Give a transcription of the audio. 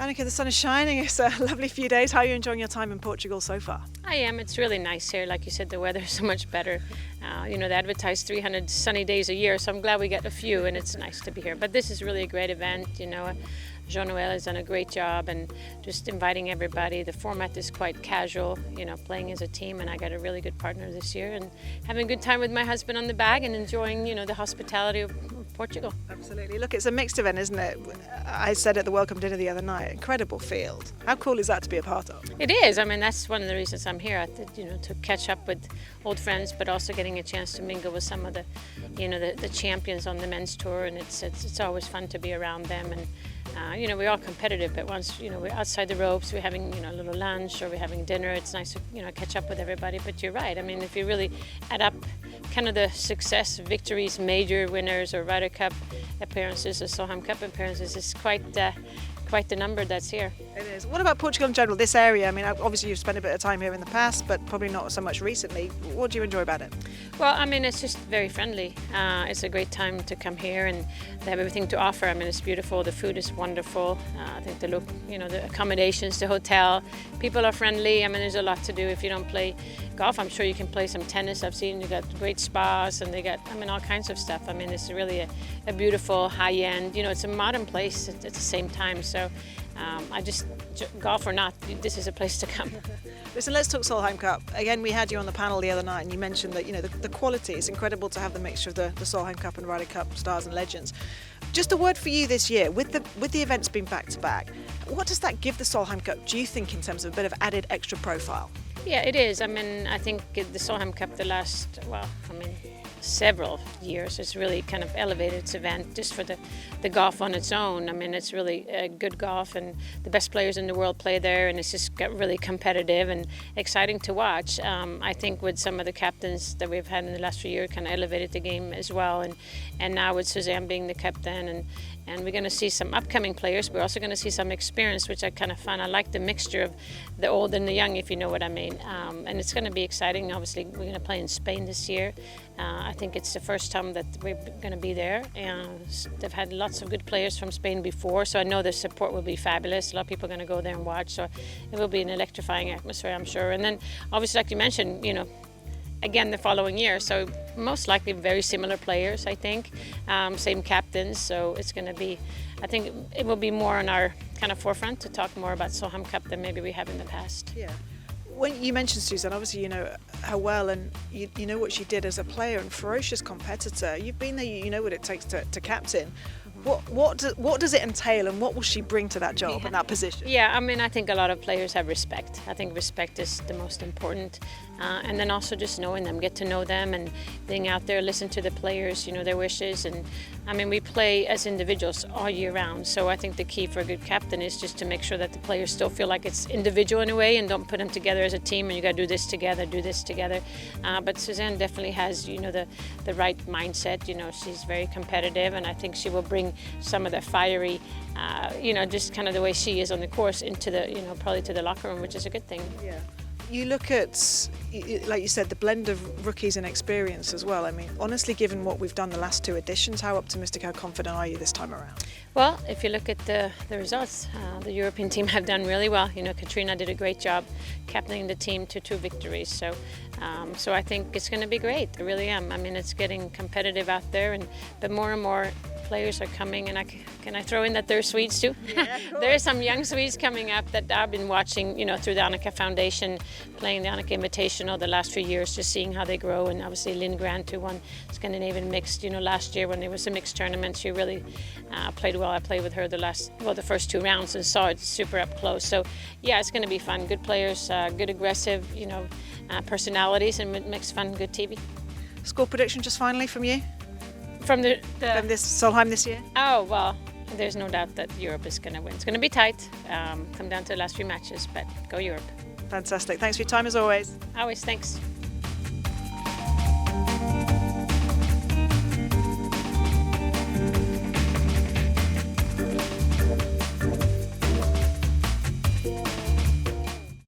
Annika, the sun is shining. It's a lovely few days. How are you enjoying your time in Portugal so far? I am. It's really nice here. Like you said, the weather is so much better. They advertise 300 sunny days a year, so I'm glad we get a few, and it's nice to be here. But this is really a great event. Jean-Noel has done a great job and just inviting everybody. The format is quite casual, playing as a team, and I got a really good partner this year and having a good time with my husband on the bag and enjoying, the hospitality of Portugal. Absolutely. Look, it's a mixed event, isn't it? I said at the welcome dinner the other night, incredible field. How cool is that to be a part of? It is. That's one of the reasons I'm here, to catch up with old friends, but also getting a chance to mingle with some of the, the champions on the men's tour, and it's always fun to be around them. And we're all competitive, but once we're outside the ropes, we're having a little lunch or we're having dinner. It's nice to catch up with everybody. But you're right. If you really add up kind of the success, victories, major winners, or Ryder Cup appearances, or Solheim Cup appearances, it's quite the number that's here. It is. What about Portugal in general? This area. Obviously you've spent a bit of time here in the past, but probably not so much recently. What do you enjoy about it? Well, it's just very friendly. It's a great time to come here, and they have everything to offer. It's beautiful. The food is wonderful. I think the the accommodations, the hotel, people are friendly. There's a lot to do. If you don't play golf, I'm sure you can play some tennis. I've seen you got great spas, and they got all kinds of stuff. It's really a beautiful high-end. It's a modern place at the same time. So golf or not, this is a place to come. Listen, let's talk Solheim Cup. Again, we had you on the panel the other night, and you mentioned that the quality is incredible to have the mixture of the Solheim Cup and Ryder Cup stars and legends. Just a word for you this year, with the events being back to back, what does that give the Solheim Cup, do you think, in terms of a bit of added extra profile? Yeah, it is. I think the Solheim Cup the last, several years has really kind of elevated its event just for the golf on its own. It's really good golf, and the best players in the world play there, and it's just got really competitive and exciting to watch. I think with some of the captains that we've had in the last few years kind of elevated the game as well, and now with Suzanne being the captain, and we're going to see some upcoming players. We're also going to see some experience, which I kind of find. I like the mixture of the old and the young, if you know what I mean. And it's going to be exciting. Obviously, we're going to play in Spain this year. I think it's the first time that we're going to be there. And they've had lots of good players from Spain before, so I know the support will be fabulous. A lot of people are going to go there and watch, so it will be an electrifying atmosphere, I'm sure. And then, obviously, like you mentioned, again the following year, so most likely very similar players, I think, same captains, so it's going to be, I think it will be more on our kind of forefront to talk more about Solheim Cup than maybe we have in the past. Yeah. When you mentioned Suzanne, obviously you know her well, and you know what she did as a player and ferocious competitor. You've been there, you know what it takes to captain. What does it entail, and what will she bring to that job and that position? Yeah, I think a lot of players have respect. I think respect is the most important, and then also just knowing them, get to know them, and being out there, listen to the players, their wishes. And we play as individuals all year round, so I think the key for a good captain is just to make sure that the players still feel like it's individual in a way, and don't put them together as a team, and you got to do this together. But Suzanne definitely has, the right mindset. She's very competitive, and I think she will bring some of the fiery, just kind of the way she is on the course into the, probably to the locker room, which is a good thing. Yeah. You look at, like you said, the blend of rookies and experience as well. Honestly, given what we've done the last two editions, how optimistic, how confident are you this time around? Well, if you look at the results, the European team have done really well. Katrina did a great job captaining the team to 2 victories. So I think it's going to be great. I really am. It's getting competitive out there, but more and more players are coming, and can I throw in that there are Swedes too? Yeah, there are some young Swedes coming up that I've been watching, through the Annika Foundation, playing the Annika Invitational the last few years, just seeing how they grow. And obviously Lynn Grant, who won Scandinavian Mixed, last year when there was a mixed tournament, she really played well. I played with her the first 2 rounds and saw it super up close. So yeah, it's going to be fun. Good players, good aggressive, personalities, and it makes fun, good TV. Score prediction just finally from you? From this Solheim this year? Oh, well, there's no doubt that Europe is going to win. It's going to be tight, come down to the last few matches, but go Europe. Fantastic. Thanks for your time as always. Always, thanks.